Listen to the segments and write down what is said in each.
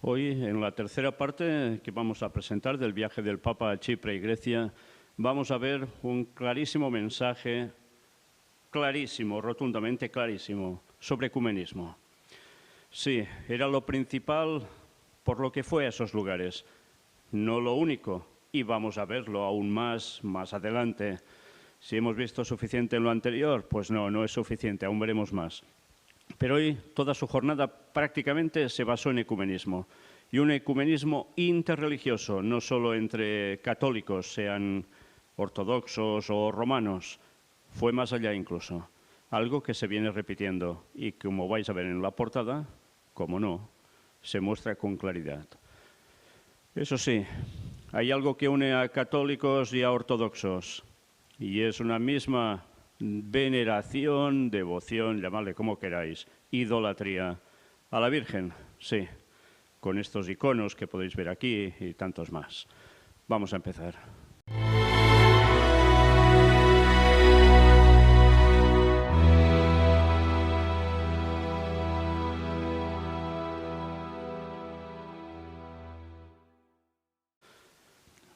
Hoy, en la tercera parte que vamos a presentar del viaje del Papa a Chipre y Grecia, vamos a ver un clarísimo mensaje, clarísimo, rotundamente clarísimo, sobre ecumenismo. Sí, era lo principal por lo que fue a esos lugares, no lo único, y vamos a verlo aún más adelante. Si hemos visto suficiente en lo anterior, pues no es suficiente, aún veremos más. Pero hoy toda su jornada prácticamente se basó en ecumenismo. Y un ecumenismo interreligioso, no solo entre católicos, sean ortodoxos o romanos, fue más allá incluso. Algo que se viene repitiendo y como vais a ver en la portada, como no, se muestra con claridad. Eso sí, hay algo que une a católicos y a ortodoxos y es una misma veneración, devoción, llamadle como queráis, idolatría a la Virgen, sí, con estos iconos que podéis ver aquí y tantos más. Vamos a empezar.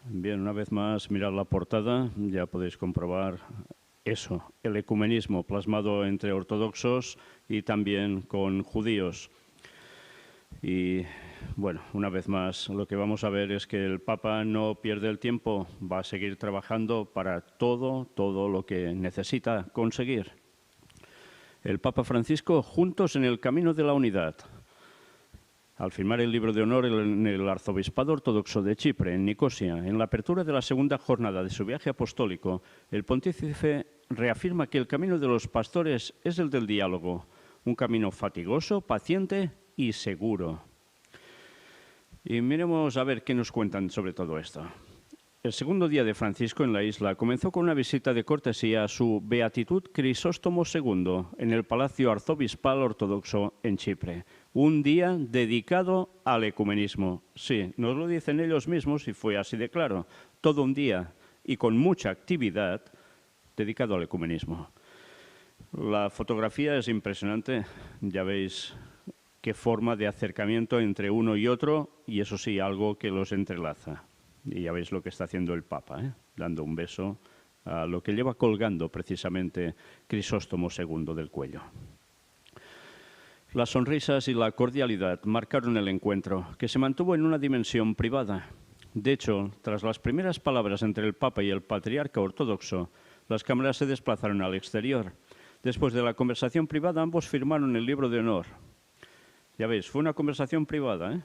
Bien, una vez más, mirad la portada, ya podéis comprobar eso, el ecumenismo plasmado entre ortodoxos y también con judíos. Y bueno, una vez más, lo que vamos a ver es que el Papa no pierde el tiempo, va a seguir trabajando para todo lo que necesita conseguir. El Papa Francisco, juntos en el camino de la unidad. Al firmar el libro de honor en el Arzobispado Ortodoxo de Chipre, en Nicosia, en la apertura de la segunda jornada de su viaje apostólico, el pontífice reafirma que el camino de los pastores es el del diálogo, un camino fatigoso, paciente y seguro. Y miremos a ver qué nos cuentan sobre todo esto. El segundo día de Francisco en la isla comenzó con una visita de cortesía a su Beatitud Crisóstomo II en el Palacio Arzobispal Ortodoxo en Chipre. Un día dedicado al ecumenismo. Sí, nos lo dicen ellos mismos y fue así de claro. Todo un día y con mucha actividad dedicado al ecumenismo. La fotografía es impresionante. Ya veis qué forma de acercamiento entre uno y otro y eso sí, algo que los entrelaza. Y ya veis lo que está haciendo el Papa, dando un beso a lo que lleva colgando precisamente Crisóstomo II del cuello. Las sonrisas y la cordialidad marcaron el encuentro, que se mantuvo en una dimensión privada. De hecho, tras las primeras palabras entre el Papa y el patriarca ortodoxo, las cámaras se desplazaron al exterior. Después de la conversación privada, ambos firmaron el libro de honor. Ya veis, fue una conversación privada,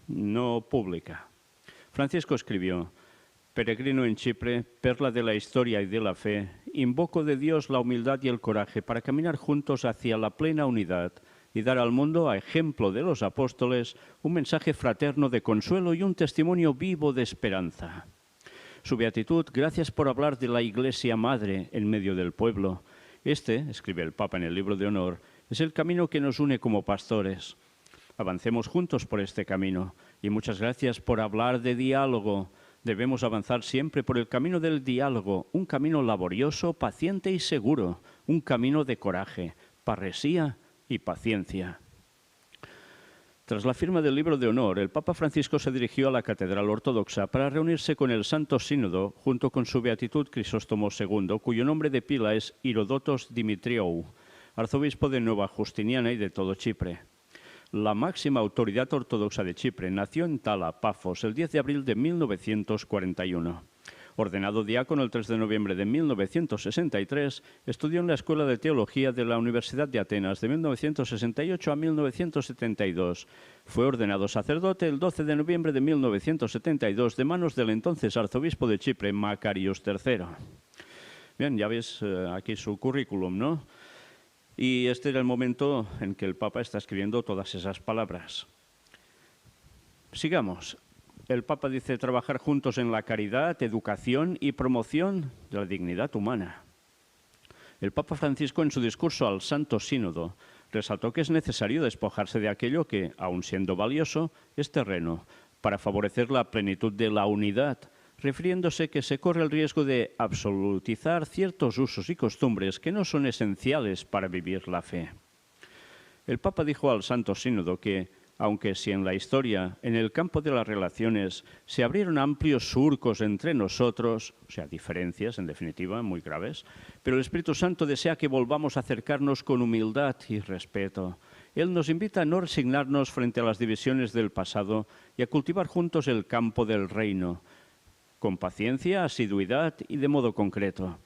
no pública. Francisco escribió: peregrino en Chipre, perla de la historia y de la fe, invoco de Dios la humildad y el coraje para caminar juntos hacia la plena unidad y dar al mundo, a ejemplo de los apóstoles, un mensaje fraterno de consuelo y un testimonio vivo de esperanza. Su beatitud, gracias por hablar de la Iglesia Madre en medio del pueblo. Este, escribe el Papa en el libro de honor, es el camino que nos une como pastores. Avancemos juntos por este camino y muchas gracias por hablar de diálogo. Debemos avanzar siempre por el camino del diálogo, un camino laborioso, paciente y seguro, un camino de coraje, parresía y paciencia. Tras la firma del libro de honor, el Papa Francisco se dirigió a la Catedral Ortodoxa para reunirse con el Santo Sínodo junto con su Beatitud Crisóstomo II, cuyo nombre de pila es Hirodotos Dimitriou, arzobispo de Nueva Justiniana y de todo Chipre. La máxima autoridad ortodoxa de Chipre nació en Tala, Pafos, el 10 de abril de 1941. Ordenado diácono el 3 de noviembre de 1963, estudió en la Escuela de Teología de la Universidad de Atenas de 1968 a 1972. Fue ordenado sacerdote el 12 de noviembre de 1972 de manos del entonces arzobispo de Chipre, Macarius III. Bien, ya ves aquí su currículum, ¿no? Y este era el momento en que el Papa está escribiendo todas esas palabras. Sigamos. El Papa dice trabajar juntos en la caridad, educación y promoción de la dignidad humana. El Papa Francisco, en su discurso al Santo Sínodo, resaltó que es necesario despojarse de aquello que, aun siendo valioso, es terreno, para favorecer la plenitud de la unidad, refiriéndose que se corre el riesgo de absolutizar ciertos usos y costumbres que no son esenciales para vivir la fe. El Papa dijo al Santo Sínodo que aunque si en la historia, en el campo de las relaciones, se abrieron amplios surcos entre nosotros, o sea, diferencias, en definitiva, muy graves, pero el Espíritu Santo desea que volvamos a acercarnos con humildad y respeto. Él nos invita a no resignarnos frente a las divisiones del pasado y a cultivar juntos el campo del reino, con paciencia, asiduidad y de modo concreto.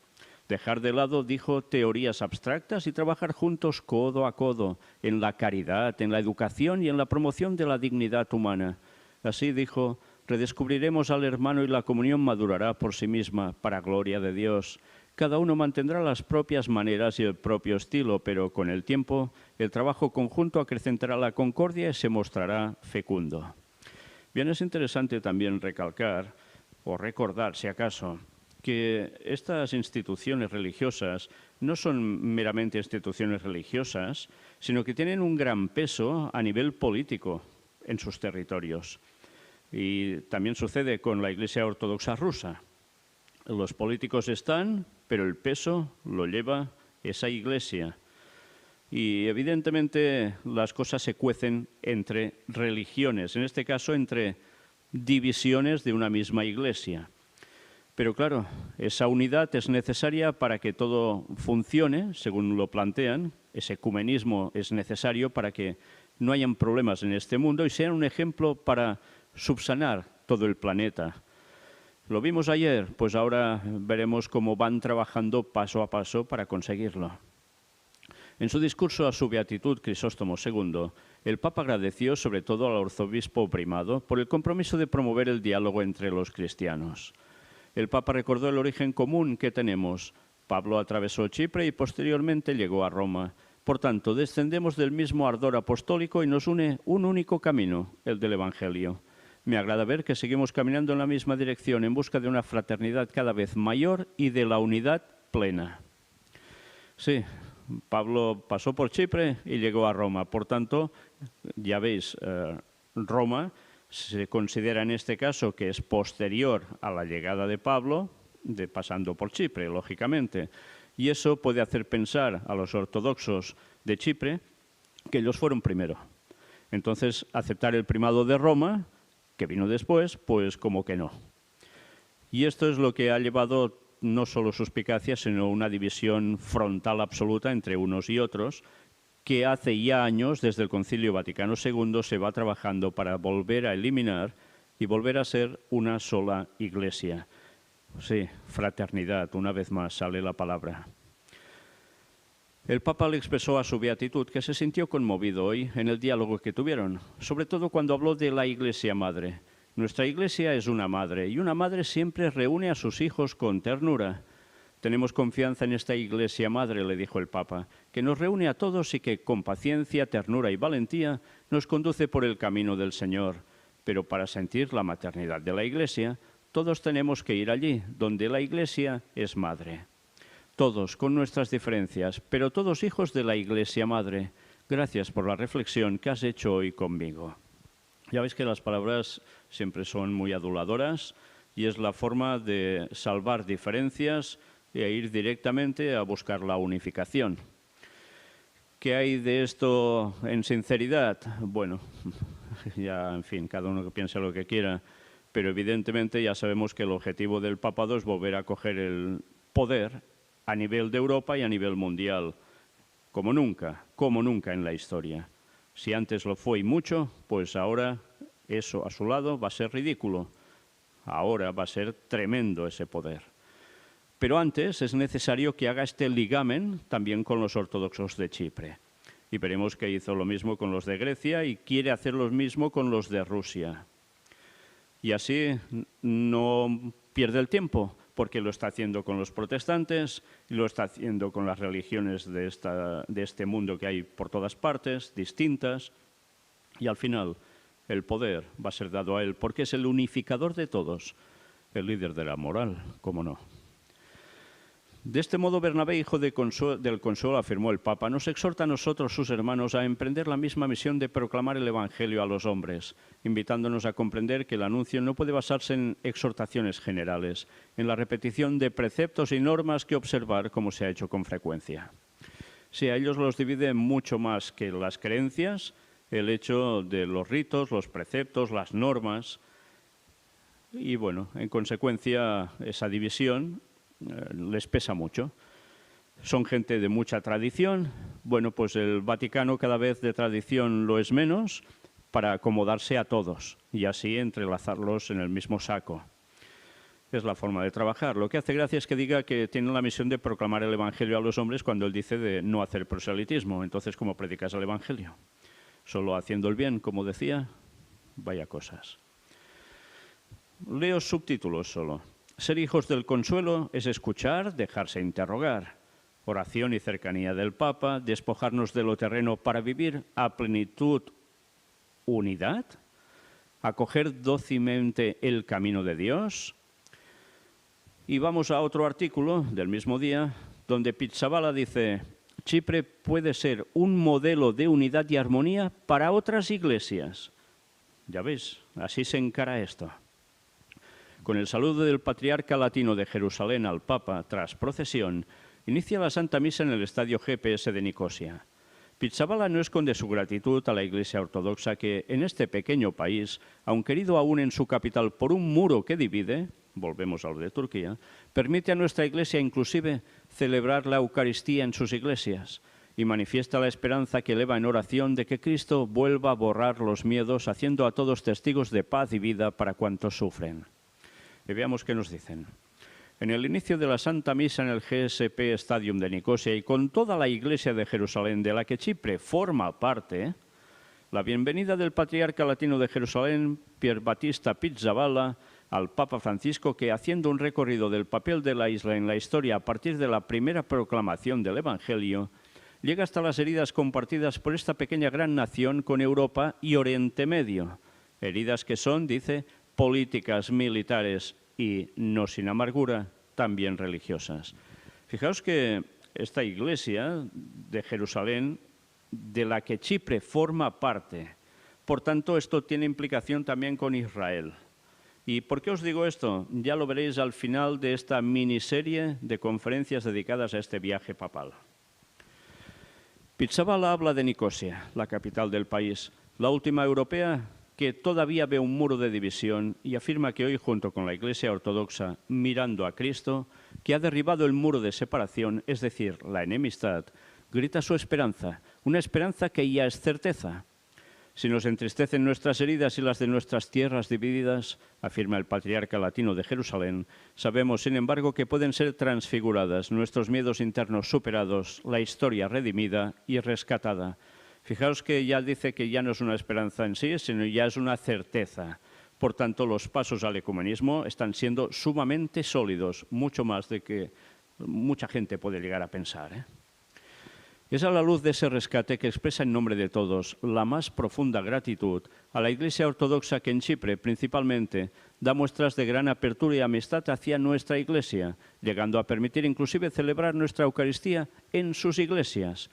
Dejar de lado, dijo, teorías abstractas y trabajar juntos codo a codo en la caridad, en la educación y en la promoción de la dignidad humana. Así, dijo, redescubriremos al hermano y la comunión madurará por sí misma, para gloria de Dios. Cada uno mantendrá las propias maneras y el propio estilo, pero con el tiempo el trabajo conjunto acrecentará la concordia y se mostrará fecundo. Bien, es interesante también recalcar, o recordar si acaso, que estas instituciones religiosas no son meramente instituciones religiosas, sino que tienen un gran peso a nivel político en sus territorios. Y también sucede con la Iglesia Ortodoxa rusa. Los políticos están, pero el peso lo lleva esa Iglesia. Y evidentemente las cosas se cuecen entre religiones, en este caso entre divisiones de una misma Iglesia. Pero claro, esa unidad es necesaria para que todo funcione, según lo plantean. Ese ecumenismo es necesario para que no hayan problemas en este mundo y sea un ejemplo para subsanar todo el planeta. Lo vimos ayer, pues ahora veremos cómo van trabajando paso a paso para conseguirlo. En su discurso a su beatitud Crisóstomo II, el Papa agradeció sobre todo al arzobispo primado por el compromiso de promover el diálogo entre los cristianos. El Papa recordó el origen común que tenemos. Pablo atravesó Chipre y posteriormente llegó a Roma. Por tanto, descendemos del mismo ardor apostólico y nos une un único camino, el del Evangelio. Me agrada ver que seguimos caminando en la misma dirección en busca de una fraternidad cada vez mayor y de la unidad plena. Sí, Pablo pasó por Chipre y llegó a Roma. Por tanto, ya veis, Roma se considera en este caso que es posterior a la llegada de Pablo, pasando por Chipre, lógicamente. Y eso puede hacer pensar a los ortodoxos de Chipre que ellos fueron primero. Entonces, aceptar el primado de Roma, que vino después, pues como que no. Y esto es lo que ha llevado no solo suspicacia, sino una división frontal absoluta entre unos y otros, que hace ya años, desde el Concilio Vaticano II, se va trabajando para volver a eliminar y volver a ser una sola Iglesia. Sí, fraternidad, una vez más sale la palabra. El Papa le expresó a su beatitud que se sintió conmovido hoy en el diálogo que tuvieron, sobre todo cuando habló de la Iglesia Madre. Nuestra Iglesia es una madre y una madre siempre reúne a sus hijos con ternura. Tenemos confianza en esta Iglesia Madre, le dijo el Papa, que nos reúne a todos y que con paciencia, ternura y valentía nos conduce por el camino del Señor. Pero para sentir la maternidad de la Iglesia, todos tenemos que ir allí, donde la Iglesia es madre. Todos, con nuestras diferencias, pero todos hijos de la Iglesia Madre. Gracias por la reflexión que has hecho hoy conmigo. Ya veis que las palabras siempre son muy aduladoras y es la forma de salvar diferencias e ir directamente a buscar la unificación. ¿Qué hay de esto en sinceridad? Bueno, ya, en fin, cada uno que piense lo que quiera, pero evidentemente ya sabemos que el objetivo del papado es volver a coger el poder a nivel de Europa y a nivel mundial, como nunca en la historia. Si antes lo fue y mucho, pues ahora eso a su lado va a ser ridículo. Ahora va a ser tremendo ese poder. Pero antes es necesario que haga este ligamen también con los ortodoxos de Chipre. Y veremos que hizo lo mismo con los de Grecia y quiere hacer lo mismo con los de Rusia. Y así no pierde el tiempo, porque lo está haciendo con los protestantes, y lo está haciendo con las religiones de este mundo que hay por todas partes, distintas, y al final el poder va a ser dado a él, porque es el unificador de todos, el líder de la moral, cómo no. De este modo, Bernabé, hijo del Consuelo, afirmó el Papa, nos exhorta a nosotros, sus hermanos, a emprender la misma misión de proclamar el Evangelio a los hombres, invitándonos a comprender que el anuncio no puede basarse en exhortaciones generales, en la repetición de preceptos y normas que observar, como se ha hecho con frecuencia. Sí, a ellos los divide mucho más que las creencias, el hecho de los ritos, los preceptos, las normas. Y bueno, en consecuencia, esa división les pesa mucho. Son gente de mucha tradición. Bueno, pues el Vaticano cada vez de tradición lo es menos para acomodarse a todos y así entrelazarlos en el mismo saco. Es la forma de trabajar. Lo que hace gracia es que diga que tiene la misión de proclamar el Evangelio a los hombres cuando él dice de no hacer proselitismo. Entonces, ¿cómo predicas el Evangelio? Solo haciendo el bien, como decía. Vaya cosas. Leo subtítulos solo. Ser hijos del consuelo es escuchar, dejarse interrogar. Oración y cercanía del Papa, despojarnos de lo terreno para vivir a plenitud unidad. Acoger dócilmente el camino de Dios. Y vamos a otro artículo del mismo día, donde Pizzaballa dice: Chipre puede ser un modelo de unidad y armonía para otras iglesias. Ya veis, así se encara esto. Con el saludo del patriarca latino de Jerusalén al Papa, tras procesión, inicia la Santa Misa en el Estadio GPS de Nicosia. Pizzaballa no esconde su gratitud a la Iglesia Ortodoxa que, en este pequeño país, aun querido aún en su capital por un muro que divide, volvemos a lo de Turquía, permite a nuestra Iglesia inclusive celebrar la Eucaristía en sus iglesias y manifiesta la esperanza que eleva en oración de que Cristo vuelva a borrar los miedos, haciendo a todos testigos de paz y vida para cuantos sufren. Y veamos qué nos dicen. En el inicio de la Santa Misa en el GSP Stadium de Nicosia y con toda la Iglesia de Jerusalén, de la que Chipre forma parte, la bienvenida del Patriarca Latino de Jerusalén, Pier Battista Pizzaballa, al Papa Francisco, que haciendo un recorrido del papel de la isla en la historia a partir de la primera proclamación del Evangelio, llega hasta las heridas compartidas por esta pequeña gran nación con Europa y Oriente Medio. Heridas que son, dice, políticas, militares y, no sin amargura, también religiosas. Fijaos que esta iglesia de Jerusalén, de la que Chipre forma parte, por tanto, esto tiene implicación también con Israel. ¿Y por qué os digo esto? Ya lo veréis al final de esta miniserie de conferencias dedicadas a este viaje papal. Pizzaballa habla de Nicosia, la capital del país, la última europea que todavía ve un muro de división y afirma que hoy, junto con la Iglesia Ortodoxa, mirando a Cristo, que ha derribado el muro de separación, es decir, la enemistad, grita su esperanza, una esperanza que ya es certeza. Si nos entristecen nuestras heridas y las de nuestras tierras divididas, afirma el Patriarca Latino de Jerusalén, sabemos, sin embargo, que pueden ser transfiguradas, nuestros miedos internos superados, la historia redimida y rescatada. Fijaos que ya dice que ya no es una esperanza en sí, sino ya es una certeza. Por tanto, los pasos al ecumenismo están siendo sumamente sólidos, mucho más de que mucha gente puede llegar a pensar. Es a la luz de ese rescate que expresa en nombre de todos la más profunda gratitud a la Iglesia Ortodoxa que en Chipre, principalmente, da muestras de gran apertura y amistad hacia nuestra Iglesia, llegando a permitir inclusive celebrar nuestra Eucaristía en sus iglesias.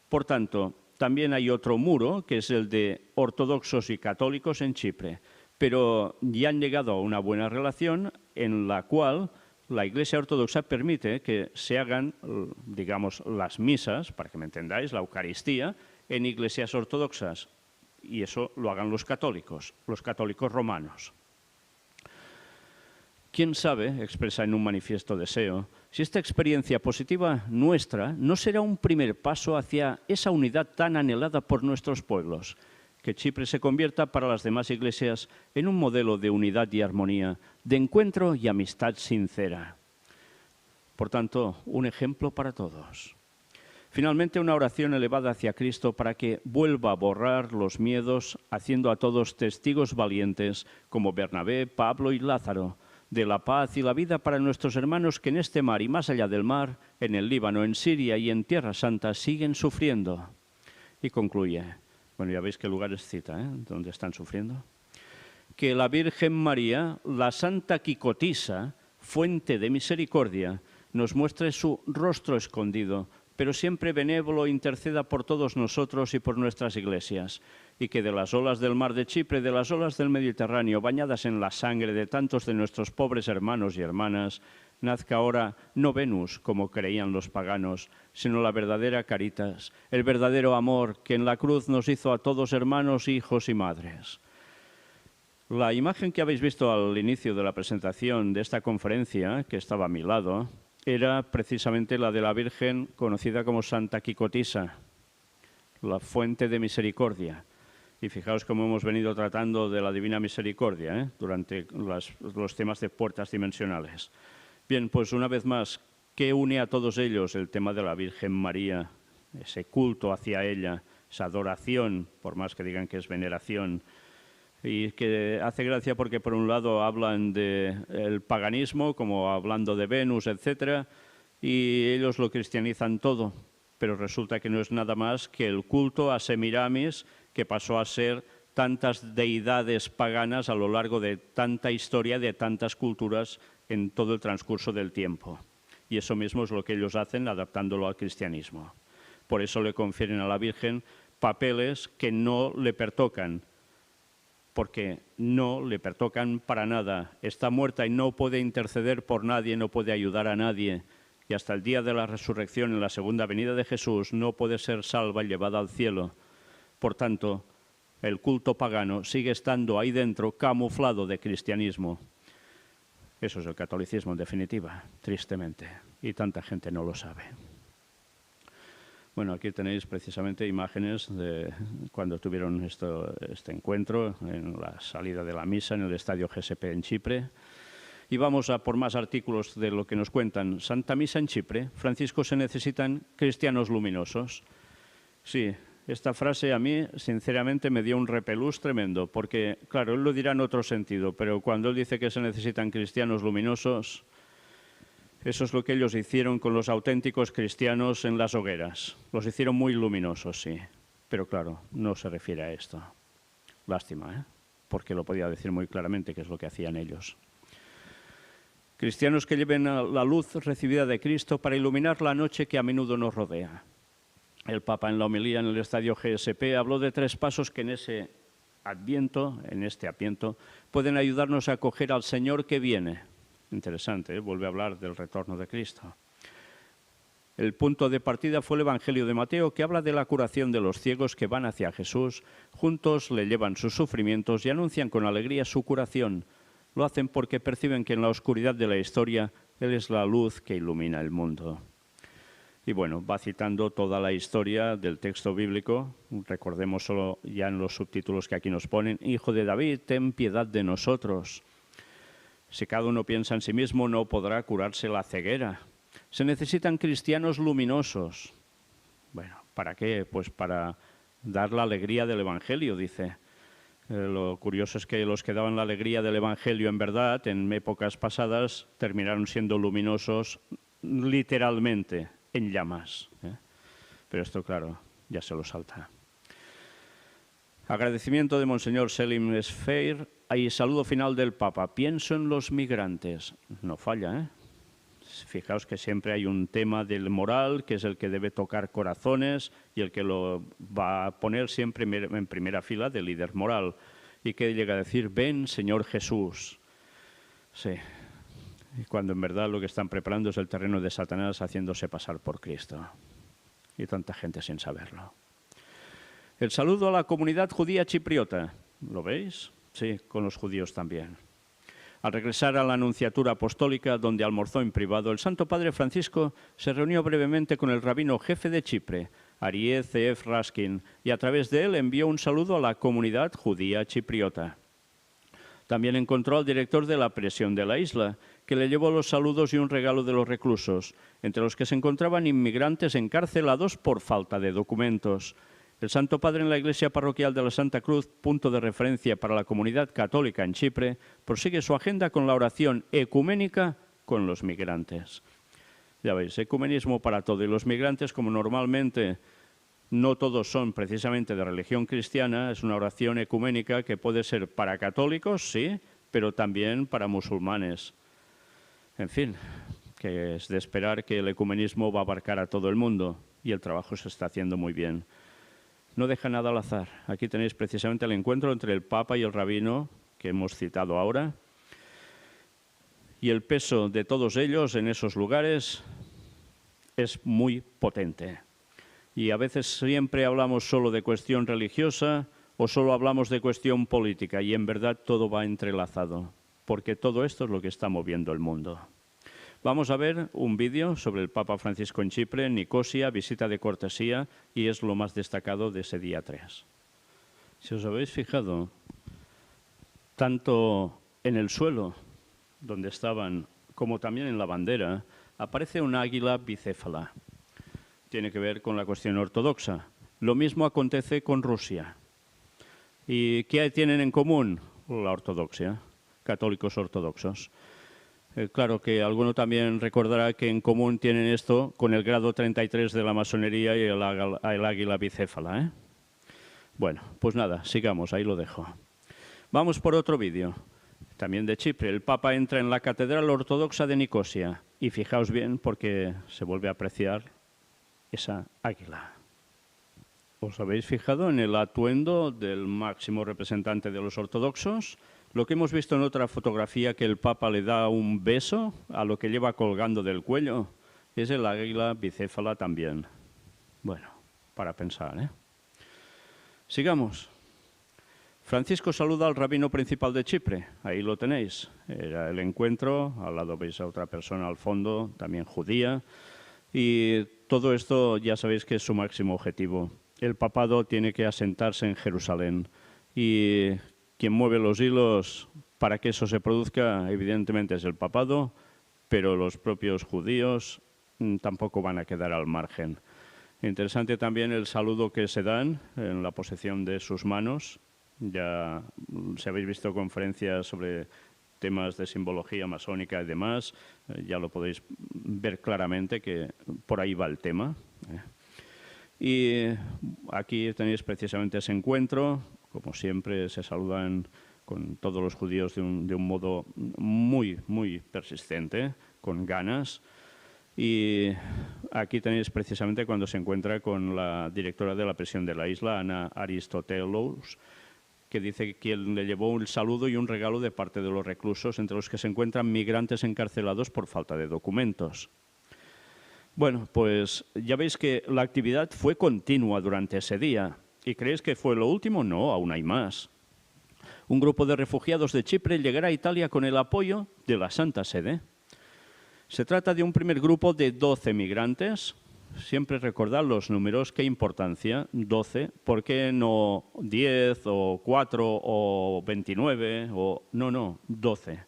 Por tanto, también hay otro muro, que es el de ortodoxos y católicos en Chipre, pero ya han llegado a una buena relación en la cual la Iglesia Ortodoxa permite que se hagan, digamos, las misas, para que me entendáis, la Eucaristía, en iglesias ortodoxas. Y eso lo hagan los católicos romanos. ¿Quién sabe, expresa en un manifiesto deseo, si esta experiencia positiva nuestra no será un primer paso hacia esa unidad tan anhelada por nuestros pueblos? Que Chipre se convierta para las demás iglesias en un modelo de unidad y armonía, de encuentro y amistad sincera. Por tanto, un ejemplo para todos. Finalmente, una oración elevada hacia Cristo para que vuelva a borrar los miedos, haciendo a todos testigos valientes, como Bernabé, Pablo y Lázaro, de la paz y la vida para nuestros hermanos que en este mar y más allá del mar, en el Líbano, en Siria y en Tierra Santa, siguen sufriendo. Y concluye. Bueno, ya veis qué lugares cita, donde están sufriendo. Que la Virgen María, la Santa Quicotisa, fuente de misericordia, nos muestre su rostro escondido, pero siempre benévolo interceda por todos nosotros y por nuestras iglesias, y que de las olas del mar de Chipre, de las olas del Mediterráneo, bañadas en la sangre de tantos de nuestros pobres hermanos y hermanas, nazca ahora no Venus, como creían los paganos, sino la verdadera Caritas, el verdadero amor que en la cruz nos hizo a todos hermanos, hijos y madres. La imagen que habéis visto al inicio de la presentación de esta conferencia, que estaba a mi lado, era precisamente la de la Virgen conocida como Santa Quicotisa, la fuente de misericordia. Y fijaos cómo hemos venido tratando de la Divina Misericordia durante los temas de puertas dimensionales. Bien, pues una vez más, ¿qué une a todos ellos? El tema de la Virgen María, ese culto hacia ella, esa adoración, por más que digan que es veneración, y que hace gracia porque por un lado hablan del paganismo, como hablando de Venus, etcétera, y ellos lo cristianizan todo, pero resulta que no es nada más que el culto a Semiramis, que pasó a ser tantas deidades paganas a lo largo de tanta historia, de tantas culturas en todo el transcurso del tiempo. Y eso mismo es lo que ellos hacen adaptándolo al cristianismo. Por eso le confieren a la Virgen papeles que no le pertocan, porque no le pertocan para nada. Está muerta y no puede interceder por nadie, no puede ayudar a nadie. Y hasta el día de la resurrección, en la segunda venida de Jesús, no puede ser salva y llevada al cielo. Por tanto, el culto pagano sigue estando ahí dentro, camuflado de cristianismo. Eso es el catolicismo, en definitiva, tristemente. Y tanta gente no lo sabe. Bueno, aquí tenéis precisamente imágenes de cuando tuvieron este encuentro en la salida de la misa en el Estadio GSP en Chipre. Y vamos a por más artículos de lo que nos cuentan. Santa Misa en Chipre. Francisco, se necesitan cristianos luminosos. Sí, esta frase a mí, sinceramente, me dio un repelús tremendo, porque, claro, él lo dirá en otro sentido, pero cuando él dice que se necesitan cristianos luminosos, eso es lo que ellos hicieron con los auténticos cristianos en las hogueras. Los hicieron muy luminosos, sí, pero claro, no se refiere a esto. Lástima, porque lo podía decir muy claramente que es lo que hacían ellos. Cristianos que lleven la luz recibida de Cristo para iluminar la noche que a menudo nos rodea. El Papa en la homilía en el Estadio GSP habló de 3 pasos que en este Adviento, pueden ayudarnos a acoger al Señor que viene. Interesante, vuelve a hablar del retorno de Cristo. El punto de partida fue el Evangelio de Mateo, que habla de la curación de los ciegos que van hacia Jesús. Juntos le llevan sus sufrimientos y anuncian con alegría su curación. Lo hacen porque perciben que en la oscuridad de la historia Él es la luz que ilumina el mundo. Y bueno, va citando toda la historia del texto bíblico. Recordemos solo ya en los subtítulos que aquí nos ponen: Hijo de David, ten piedad de nosotros. Si cada uno piensa en sí mismo, no podrá curarse la ceguera. Se necesitan cristianos luminosos. Bueno, ¿para qué? Pues para dar la alegría del Evangelio, dice. Lo curioso es que los que daban la alegría del Evangelio en verdad, en épocas pasadas, terminaron siendo luminosos literalmente, en llamas. Pero esto, claro, ya se lo salta. Agradecimiento de Monseñor Selim Esfeir y saludo final del Papa. Pienso en los migrantes. No falla, Fijaos que siempre hay un tema del moral, que es el que debe tocar corazones y el que lo va a poner siempre en primera fila del líder moral. Y que llega a decir: ven, Señor Jesús. Sí. Y cuando en verdad lo que están preparando es el terreno de Satanás haciéndose pasar por Cristo. Y tanta gente sin saberlo. El saludo a la comunidad judía chipriota. ¿Lo veis? Sí, con los judíos también. Al regresar a la Anunciatura Apostólica, donde almorzó en privado, el Santo Padre Francisco se reunió brevemente con el rabino jefe de Chipre, Aryeh Zeev Raskin, y a través de él envió un saludo a la comunidad judía chipriota. También encontró al director de la prisión de la isla, que le llevó los saludos y un regalo de los reclusos, entre los que se encontraban inmigrantes encarcelados por falta de documentos. El Santo Padre en la Iglesia Parroquial de la Santa Cruz, punto de referencia para la comunidad católica en Chipre, prosigue su agenda con la oración ecuménica con los migrantes. Ya veis, ecumenismo para todo. Y los migrantes, como normalmente no todos son precisamente de religión cristiana, es una oración ecuménica que puede ser para católicos, sí, pero también para musulmanes. En fin, que es de esperar que el ecumenismo va a abarcar a todo el mundo y el trabajo se está haciendo muy bien. No deja nada al azar. Aquí tenéis precisamente el encuentro entre el Papa y el rabino que hemos citado ahora. Y el peso de todos ellos en esos lugares es muy potente. Y a veces siempre hablamos solo de cuestión religiosa o solo hablamos de cuestión política, y en verdad todo va entrelazado, porque todo esto es lo que está moviendo el mundo. Vamos a ver un vídeo sobre el Papa Francisco en Chipre, Nicosia, visita de cortesía, y es lo más destacado de ese día 3. Si os habéis fijado, tanto en el suelo donde estaban como también en la bandera, aparece un águila bicéfala. Tiene que ver con la cuestión ortodoxa. Lo mismo acontece con Rusia. ¿Y qué tienen en común? La ortodoxia, católicos ortodoxos. Claro que alguno también recordará que en común tienen esto con el grado 33 de la masonería y el águila bicéfala, ¿eh? Bueno, pues nada, sigamos, ahí lo dejo. Vamos por otro vídeo, también de Chipre. El Papa entra en la Catedral Ortodoxa de Nicosia. Y fijaos bien porque se vuelve a apreciar esa águila. ¿Os habéis fijado en el atuendo del máximo representante de los ortodoxos? Lo que hemos visto en otra fotografía, que el Papa le da un beso a lo que lleva colgando del cuello, es el águila bicéfala también. Bueno, para pensar, ¿eh? Sigamos. Francisco saluda al rabino principal de Chipre. Ahí lo tenéis. Era el encuentro. Al lado veis a otra persona al fondo, también judía. Y todo esto ya sabéis que es su máximo objetivo. El papado tiene que asentarse en Jerusalén. Y quien mueve los hilos para que eso se produzca, evidentemente, es el papado, pero los propios judíos tampoco van a quedar al margen. Interesante también el saludo que se dan en la posición de sus manos. Ya si habéis visto conferencias sobre temas de simbología masónica y demás, ya lo podéis ver claramente que por ahí va el tema. Y aquí tenéis precisamente ese encuentro. Como siempre, se saludan con todos los judíos de un modo muy persistente, con ganas. Y aquí tenéis precisamente cuando se encuentra con la directora de la prisión de la isla, Ana Aristotelos, que dice que le llevó un saludo y un regalo de parte de los reclusos, entre los que se encuentran migrantes encarcelados por falta de documentos. Bueno, pues ya veis que la actividad fue continua durante ese día. ¿Y creéis que fue lo último? No, aún hay más. Un grupo de refugiados de Chipre llegará a Italia con el apoyo de la Santa Sede. Se trata de un primer grupo de 12 migrantes. Siempre recordad los números, qué importancia, 12. ¿Por qué no 10 o 4 o 29? No, 12.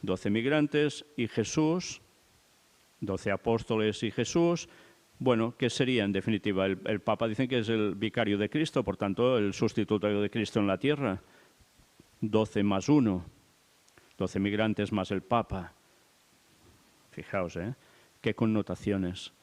12 migrantes y Jesús, 12 apóstoles y Jesús. Bueno, ¿qué sería en definitiva? El Papa dicen que es el vicario de Cristo, por tanto, el sustituto de Cristo en la tierra. 12 más 1, 12 migrantes más el Papa. Fijaos, qué connotaciones.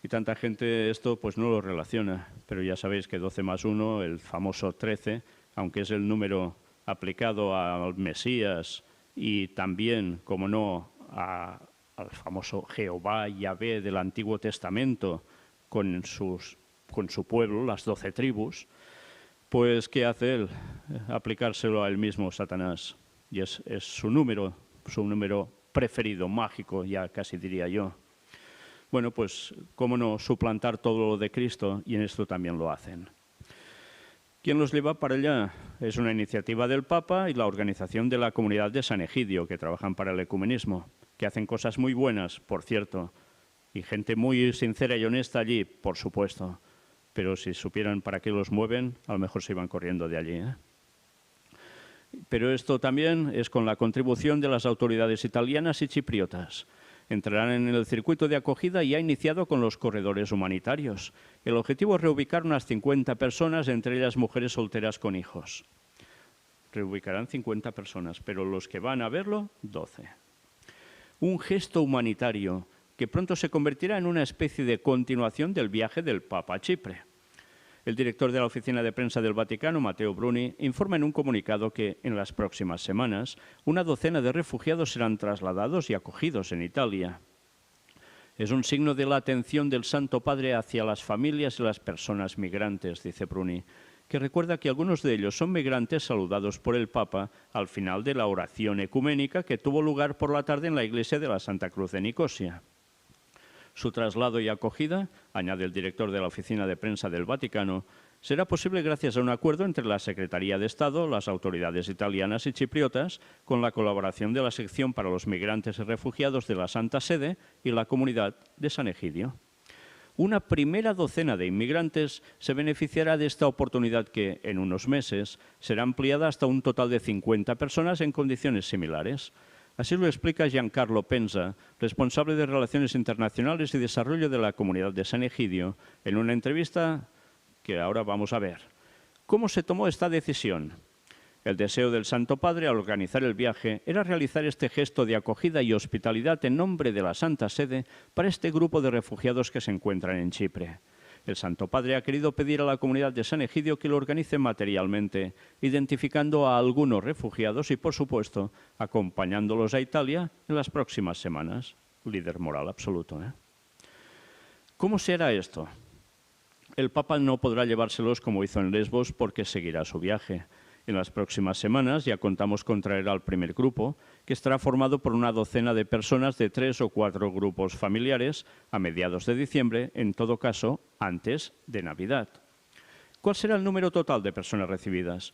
Y tanta gente esto pues no lo relaciona, pero ya sabéis que 12 más 1, el famoso 13, aunque es el número aplicado al Mesías y también, como no, al famoso Jehová Yahvé del Antiguo Testamento con su pueblo, las 12 tribus, pues ¿qué hace él? Aplicárselo a él mismo, Satanás. Y es su número preferido, mágico, ya casi diría yo. Bueno, pues cómo no suplantar todo lo de Cristo, y en esto también lo hacen. ¿Quién los lleva para allá? Es una iniciativa del Papa y la organización de la comunidad de San Egidio, que trabajan para el ecumenismo, que hacen cosas muy buenas, por cierto, y gente muy sincera y honesta allí, por supuesto. Pero si supieran para qué los mueven, a lo mejor se iban corriendo de allí, ¿eh? Pero esto también es con la contribución de las autoridades italianas y chipriotas. Entrarán en el circuito de acogida y ha iniciado con los corredores humanitarios. El objetivo es reubicar unas 50 personas, entre ellas mujeres solteras con hijos. Reubicarán 50 personas, pero los que van a verlo, 12. Un gesto humanitario que pronto se convertirá en una especie de continuación del viaje del Papa a Chipre. El director de la Oficina de Prensa del Vaticano, Matteo Bruni, informa en un comunicado que en las próximas semanas una docena de refugiados serán trasladados y acogidos en Italia. Es un signo de la atención del Santo Padre hacia las familias y las personas migrantes, dice Bruni, que recuerda que algunos de ellos son migrantes saludados por el Papa al final de la oración ecuménica que tuvo lugar por la tarde en la iglesia de la Santa Cruz de Nicosia. Su traslado y acogida, añade el director de la Oficina de Prensa del Vaticano, será posible gracias a un acuerdo entre la Secretaría de Estado, las autoridades italianas y chipriotas, con la colaboración de la Sección para los Migrantes y Refugiados de la Santa Sede y la Comunidad de San Egidio. Una primera docena de inmigrantes se beneficiará de esta oportunidad que, en unos meses, será ampliada hasta un total de 50 personas en condiciones similares. Así lo explica Giancarlo Penza, responsable de Relaciones Internacionales y Desarrollo de la Comunidad de San Egidio, en una entrevista que ahora vamos a ver. ¿Cómo se tomó esta decisión? El deseo del Santo Padre al organizar el viaje era realizar este gesto de acogida y hospitalidad en nombre de la Santa Sede para este grupo de refugiados que se encuentran en Chipre. El Santo Padre ha querido pedir a la comunidad de San Egidio que lo organice materialmente, identificando a algunos refugiados y, por supuesto, acompañándolos a Italia en las próximas semanas. Líder moral absoluto, ¿eh? ¿Cómo se hará esto? El Papa no podrá llevárselos como hizo en Lesbos porque seguirá su viaje. En las próximas semanas ya contamos con traer al primer grupo, que estará formado por una docena de personas de 3 o 4 grupos familiares a mediados de diciembre, en todo caso, antes de Navidad. ¿Cuál será el número total de personas recibidas?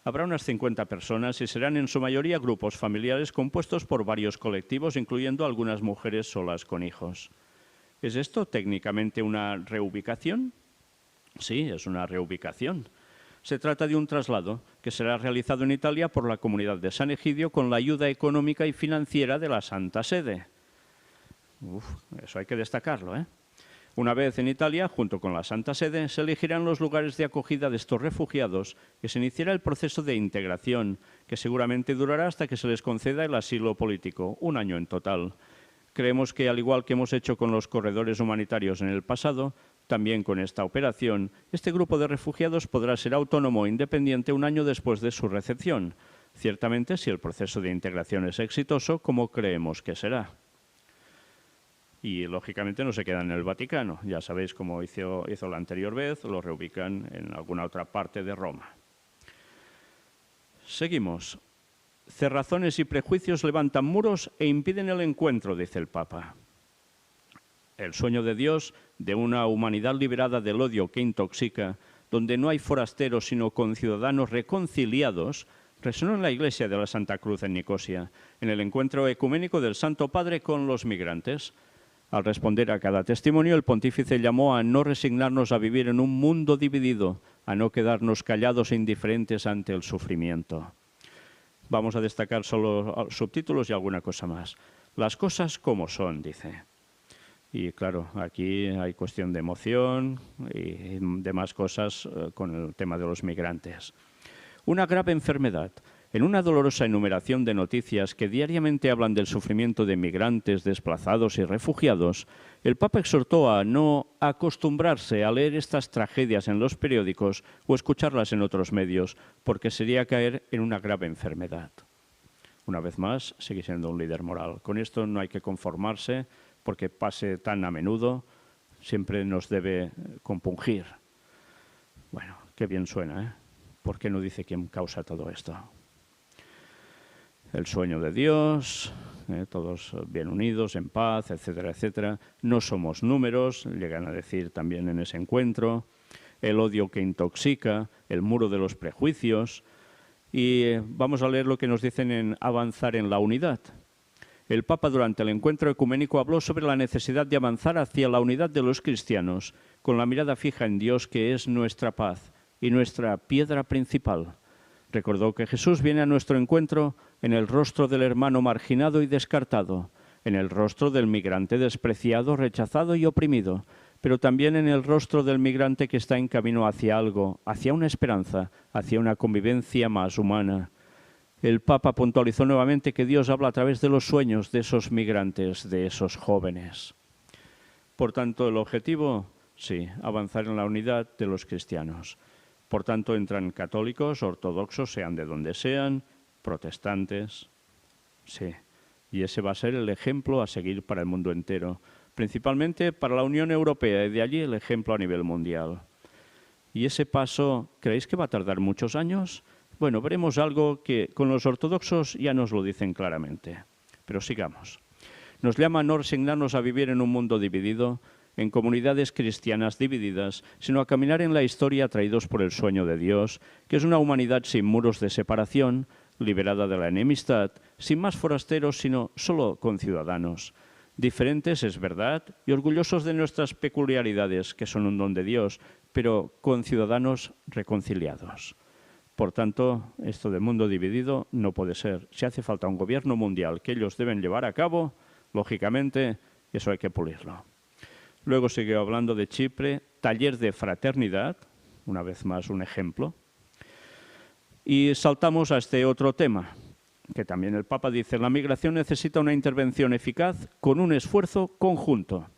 Habrá unas 50 personas y serán en su mayoría grupos familiares compuestos por varios colectivos, incluyendo algunas mujeres solas con hijos. ¿Es esto técnicamente una reubicación? Sí, es una reubicación. Se trata de un traslado que será realizado en Italia por la Comunidad de San Egidio con la ayuda económica y financiera de la Santa Sede. Eso hay que destacarlo, ¿eh? Una vez en Italia, junto con la Santa Sede, se elegirán los lugares de acogida de estos refugiados y se iniciará el proceso de integración, que seguramente durará hasta que se les conceda el asilo político, 1 año en total. Creemos que, al igual que hemos hecho con los corredores humanitarios en el pasado, también con esta operación, este grupo de refugiados podrá ser autónomo e independiente 1 año después de su recepción, ciertamente si el proceso de integración es exitoso, como creemos que será. Y, lógicamente, no se quedan en el Vaticano. Ya sabéis cómo hizo la anterior vez, lo reubican en alguna otra parte de Roma. Seguimos. Cerrazones y prejuicios levantan muros e impiden el encuentro, dice el Papa. El sueño de Dios de una humanidad liberada del odio que intoxica, donde no hay forasteros sino conciudadanos reconciliados, resonó en la iglesia de la Santa Cruz en Nicosia, en el encuentro ecuménico del Santo Padre con los migrantes. Al responder a cada testimonio, el pontífice llamó a no resignarnos a vivir en un mundo dividido, a no quedarnos callados e indiferentes ante el sufrimiento. Vamos a destacar solo subtítulos y alguna cosa más. Las cosas como son, dice. Y claro, aquí hay cuestión de emoción y demás cosas con el tema de los migrantes. Una grave enfermedad. En una dolorosa enumeración de noticias que diariamente hablan del sufrimiento de migrantes, desplazados y refugiados, el Papa exhortó a no acostumbrarse a leer estas tragedias en los periódicos o escucharlas en otros medios, porque sería caer en una grave enfermedad. Una vez más, sigue siendo un líder moral. Con esto no hay que conformarse, porque pase tan a menudo, siempre nos debe compungir. Bueno, qué bien suena, ¿eh? ¿Por qué no dice quién causa todo esto? El sueño de Dios, todos bien unidos, en paz, etcétera, etcétera. No somos números, llegan a decir también en ese encuentro. El odio que intoxica, el muro de los prejuicios. Y vamos a leer lo que nos dicen en Avanzar en la unidad. El Papa, durante el encuentro ecuménico, habló sobre la necesidad de avanzar hacia la unidad de los cristianos, con la mirada fija en Dios, que es nuestra paz y nuestra piedra principal. Recordó que Jesús viene a nuestro encuentro en el rostro del hermano marginado y descartado, en el rostro del migrante despreciado, rechazado y oprimido, pero también en el rostro del migrante que está en camino hacia algo, hacia una esperanza, hacia una convivencia más humana. El Papa puntualizó nuevamente que Dios habla a través de los sueños de esos migrantes, de esos jóvenes. Por tanto, el objetivo, sí, avanzar en la unidad de los cristianos. Por tanto, entran católicos, ortodoxos, sean de donde sean, protestantes, sí. Y ese va a ser el ejemplo a seguir para el mundo entero, principalmente para la Unión Europea y de allí el ejemplo a nivel mundial. ¿Y ese paso creéis que va a tardar muchos años? Bueno, veremos algo que con los ortodoxos ya nos lo dicen claramente. Pero sigamos. Nos llama a no resignarnos a vivir en un mundo dividido, en comunidades cristianas divididas, sino a caminar en la historia atraídos por el sueño de Dios, que es una humanidad sin muros de separación, liberada de la enemistad, sin más forasteros, sino solo conciudadanos. Diferentes, es verdad, y orgullosos de nuestras peculiaridades, que son un don de Dios, pero conciudadanos reconciliados. Por tanto, esto de mundo dividido no puede ser. Si hace falta un gobierno mundial que ellos deben llevar a cabo, lógicamente, eso hay que pulirlo. Luego sigue hablando de Chipre, taller de fraternidad, una vez más un ejemplo. Y saltamos a este otro tema, que también el Papa dice, la migración necesita una intervención eficaz con un esfuerzo conjunto.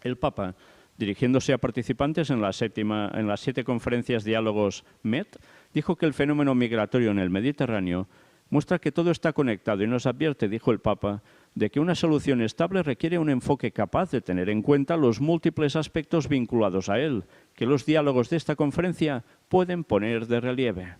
El Papa, dirigiéndose a participantes en las 7 conferencias diálogos MET, dijo que el fenómeno migratorio en el Mediterráneo muestra que todo está conectado y nos advierte, dijo el Papa, de que una solución estable requiere un enfoque capaz de tener en cuenta los múltiples aspectos vinculados a él, que los diálogos de esta conferencia pueden poner de relieve.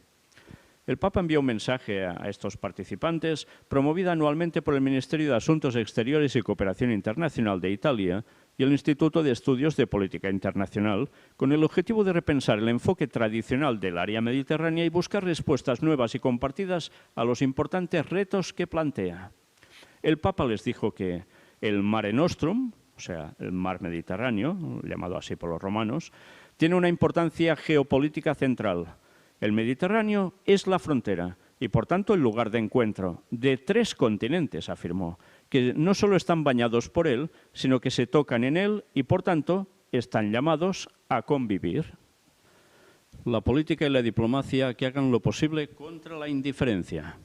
El Papa envió un mensaje a estos participantes, promovida anualmente por el Ministerio de Asuntos Exteriores y Cooperación Internacional de Italia y el Instituto de Estudios de Política Internacional, con el objetivo de repensar el enfoque tradicional del área mediterránea y buscar respuestas nuevas y compartidas a los importantes retos que plantea. El Papa les dijo que el Mare Nostrum, o sea, el mar Mediterráneo, llamado así por los romanos, tiene una importancia geopolítica central. El Mediterráneo es la frontera y, por tanto, el lugar de encuentro de 3 continentes, afirmó, que no solo están bañados por él, sino que se tocan en él y, por tanto, están llamados a convivir. La política y la diplomacia que hagan lo posible contra la indiferencia.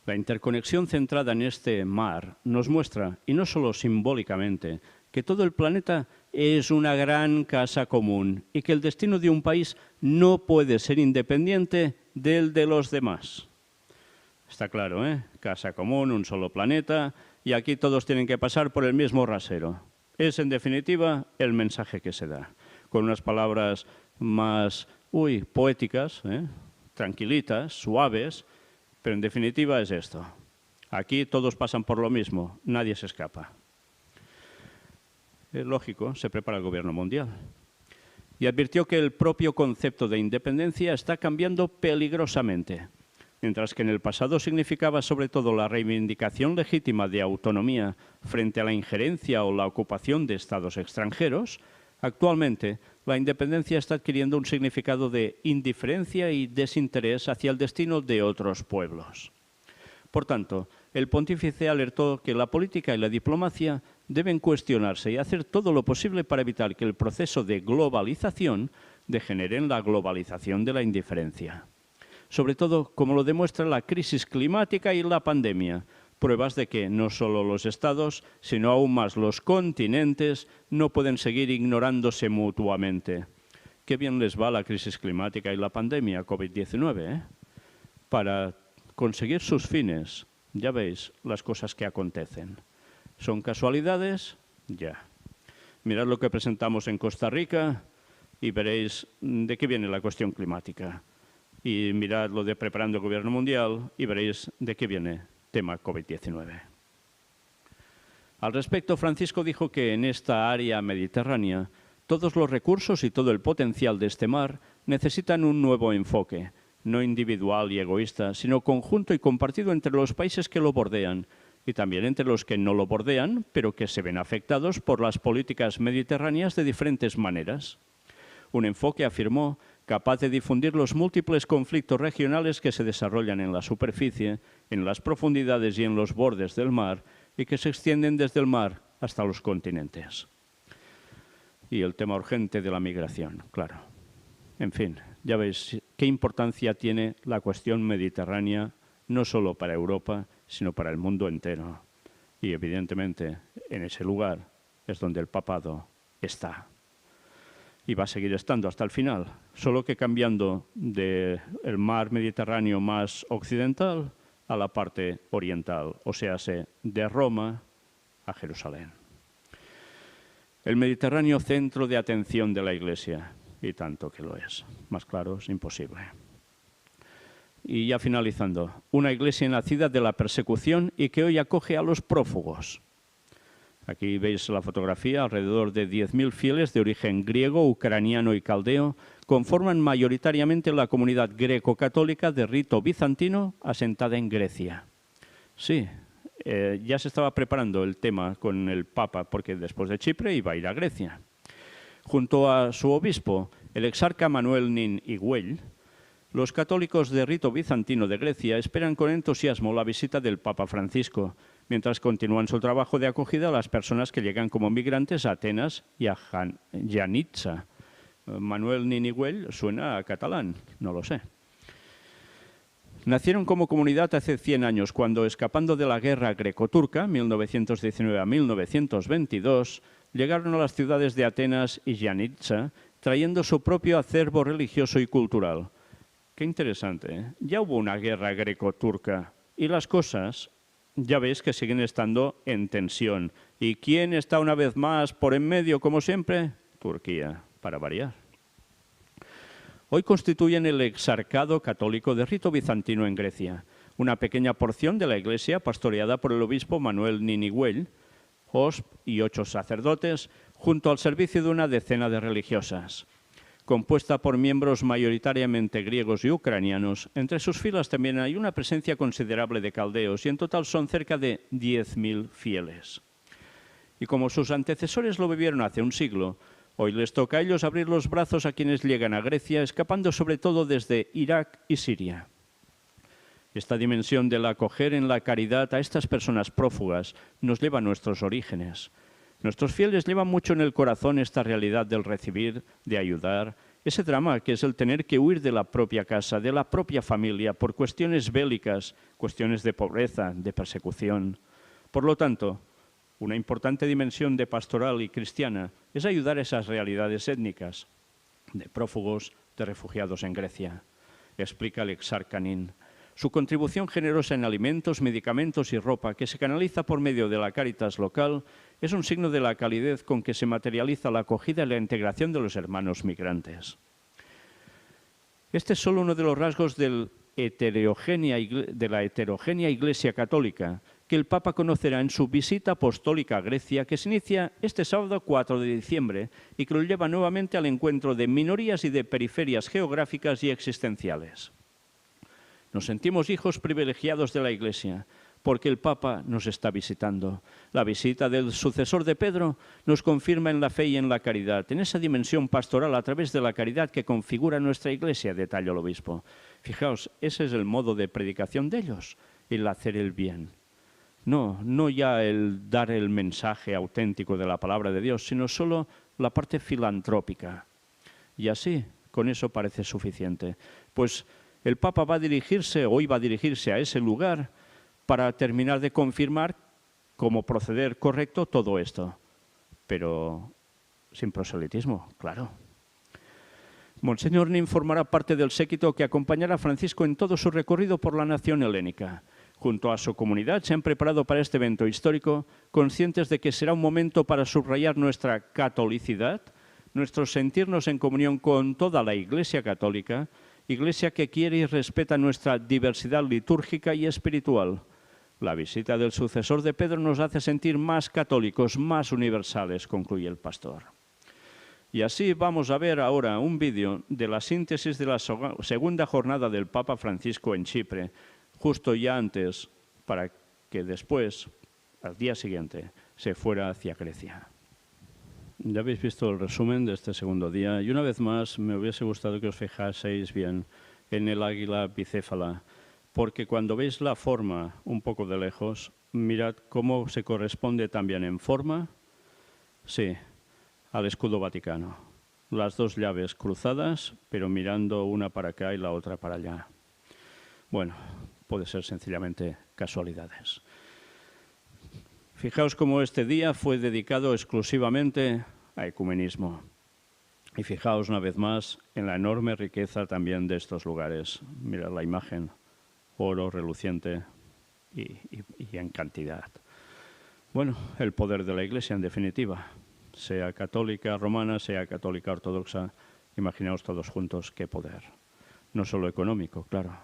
La interconexión centrada en este mar nos muestra, y no solo simbólicamente, que todo el planeta es una gran casa común y que el destino de un país no puede ser independiente del de los demás. Está claro, ¿eh? Casa común, un solo planeta, y aquí todos tienen que pasar por el mismo rasero. Es, en definitiva, el mensaje que se da, con unas palabras más poéticas, tranquilitas, suaves, pero en definitiva es esto. Aquí todos pasan por lo mismo, nadie se escapa. Es lógico, se prepara el gobierno mundial. Y advirtió que el propio concepto de independencia está cambiando peligrosamente. Mientras que en el pasado significaba sobre todo la reivindicación legítima de autonomía frente a la injerencia o la ocupación de estados extranjeros, actualmente la independencia está adquiriendo un significado de indiferencia y desinterés hacia el destino de otros pueblos. Por tanto, el pontífice alertó que la política y la diplomacia deben cuestionarse y hacer todo lo posible para evitar que el proceso de globalización degenere en la globalización de la indiferencia. Sobre todo, como lo demuestra la crisis climática y la pandemia, pruebas de que no solo los estados, sino aún más los continentes no pueden seguir ignorándose mutuamente. Qué bien les va la crisis climática y la pandemia COVID-19, para conseguir sus fines. Ya veis las cosas que acontecen. ¿Son casualidades? Ya. Mirad lo que presentamos en Costa Rica y veréis de qué viene la cuestión climática. Y mirad lo de preparando el gobierno mundial y veréis de qué viene tema COVID-19. Al respecto, Francisco dijo que en esta área mediterránea todos los recursos y todo el potencial de este mar necesitan un nuevo enfoque, no individual y egoísta, sino conjunto y compartido entre los países que lo bordean y también entre los que no lo bordean, pero que se ven afectados por las políticas mediterráneas de diferentes maneras. Un enfoque, afirmó, capaz de difundir los múltiples conflictos regionales que se desarrollan en la superficie, en las profundidades y en los bordes del mar y que se extienden desde el mar hasta los continentes. Y el tema urgente de la migración, claro. En fin, ya veis qué importancia tiene la cuestión mediterránea, no solo para Europa, sino para el mundo entero. Y evidentemente, en ese lugar es donde el papado está. Y va a seguir estando hasta el final, solo que cambiando del mar Mediterráneo más occidental a la parte oriental, o sea, de Roma a Jerusalén. El Mediterráneo, centro de atención de la Iglesia. y tanto que lo es. Más claro es imposible. Y ya finalizando, una iglesia nacida de la persecución y que hoy acoge a los prófugos. Aquí veis la fotografía, alrededor de 10.000 fieles de origen griego, ucraniano y caldeo conforman mayoritariamente la comunidad greco-católica de rito bizantino asentada en Grecia. Sí, ya se estaba preparando el tema con el Papa porque después de Chipre iba a ir a Grecia. Junto a su obispo, el exarca Manuel Nin Higuel, los católicos de rito bizantino de Grecia esperan con entusiasmo la visita del Papa Francisco, mientras continúan su trabajo de acogida a las personas que llegan como migrantes a Atenas y a Giannitsa. Manuel Nin Higuel suena a catalán, no lo sé. Nacieron como comunidad hace 100 años, cuando, escapando de la guerra greco-turca, 1919 a 1922, llegaron a las ciudades de Atenas y Giannitsa, trayendo su propio acervo religioso y cultural. Qué interesante, ¿eh? Ya hubo una guerra greco-turca y las cosas, ya veis que siguen estando en tensión. ¿Y quién está una vez más por en medio, como siempre? Turquía, para variar. Hoy constituyen el exarcado católico de rito bizantino en Grecia, una pequeña porción de la iglesia pastoreada por el obispo Manuel Nin Higuel, OSP y 8 sacerdotes, junto al servicio de una decena de religiosas. Compuesta por miembros mayoritariamente griegos y ucranianos, entre sus filas también hay una presencia considerable de caldeos y en total son cerca de 10.000 fieles. Y como sus antecesores lo vivieron hace un siglo, hoy les toca a ellos abrir los brazos a quienes llegan a Grecia, escapando sobre todo desde Irak y Siria. Esta dimensión del acoger en la caridad a estas personas prófugas nos lleva a nuestros orígenes. Nuestros fieles llevan mucho en el corazón esta realidad del recibir, de ayudar, ese drama que es el tener que huir de la propia casa, de la propia familia, por cuestiones bélicas, cuestiones de pobreza, de persecución. Por lo tanto, una importante dimensión de pastoral y cristiana es ayudar a esas realidades étnicas, de prófugos, de refugiados en Grecia, explica el exarca Nin. Su contribución generosa en alimentos, medicamentos y ropa, que se canaliza por medio de la Cáritas local, es un signo de la calidez con que se materializa la acogida y la integración de los hermanos migrantes. Este es solo uno de los rasgos de la heterogénea Iglesia Católica, que el Papa conocerá en su visita apostólica a Grecia, que se inicia este sábado 4 de diciembre y que lo lleva nuevamente al encuentro de minorías y de periferias geográficas y existenciales. Nos sentimos hijos privilegiados de la Iglesia, porque el Papa nos está visitando. La visita del sucesor de Pedro nos confirma en la fe y en la caridad, en esa dimensión pastoral a través de la caridad que configura nuestra Iglesia, detalla el obispo. Fijaos, ese es el modo de predicación de ellos, el hacer el bien. No ya el dar el mensaje auténtico de la palabra de Dios, sino solo la parte filantrópica. Y así, con eso parece suficiente. Pues el Papa hoy va a dirigirse a ese lugar para terminar de confirmar cómo proceder correcto todo esto. Pero sin proselitismo, claro. Monseñor Nin formará parte del séquito que acompañará a Francisco en todo su recorrido por la nación helénica. Junto a su comunidad se han preparado para este evento histórico, conscientes de que será un momento para subrayar nuestra catolicidad, nuestro sentirnos en comunión con toda la Iglesia Católica, Iglesia que quiere y respeta nuestra diversidad litúrgica y espiritual. La visita del sucesor de Pedro nos hace sentir más católicos, más universales, concluye el pastor. Y así vamos a ver ahora un vídeo de la síntesis de la segunda jornada del Papa Francisco en Chipre, justo ya antes, para que después, al día siguiente, se fuera hacia Grecia. Ya habéis visto el resumen de este segundo día y una vez más me hubiese gustado que os fijaseis bien en el águila bicéfala, porque cuando veis la forma un poco de lejos, mirad cómo se corresponde también en forma, sí, al escudo vaticano. Las dos llaves cruzadas, pero mirando una para acá y la otra para allá. Bueno, puede ser sencillamente casualidades. Fijaos cómo este día fue dedicado exclusivamente a ecumenismo. Y fijaos una vez más en la enorme riqueza también de estos lugares. Mirad la imagen, oro reluciente y en cantidad. Bueno, el poder de la Iglesia en definitiva, sea católica romana, sea católica ortodoxa, Imaginaos todos juntos qué poder. No solo económico, claro,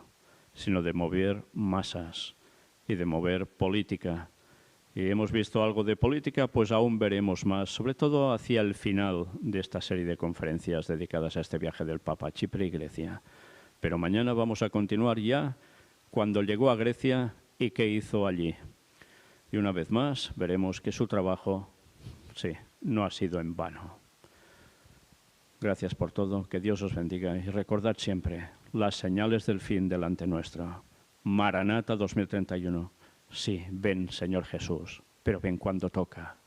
sino de mover masas y de mover política. Y hemos visto algo de política, pues aún veremos más, sobre todo hacia el final de esta serie de conferencias dedicadas a este viaje del Papa a Chipre y Grecia. Pero mañana vamos a continuar ya cuando llegó a Grecia y qué hizo allí. Y una vez más veremos que su trabajo, sí, no ha sido en vano. Gracias por todo, que Dios os bendiga y recordad siempre las señales del fin delante nuestro. Maranata 2031. Sí, ven, Señor Jesús, pero ven cuando toca.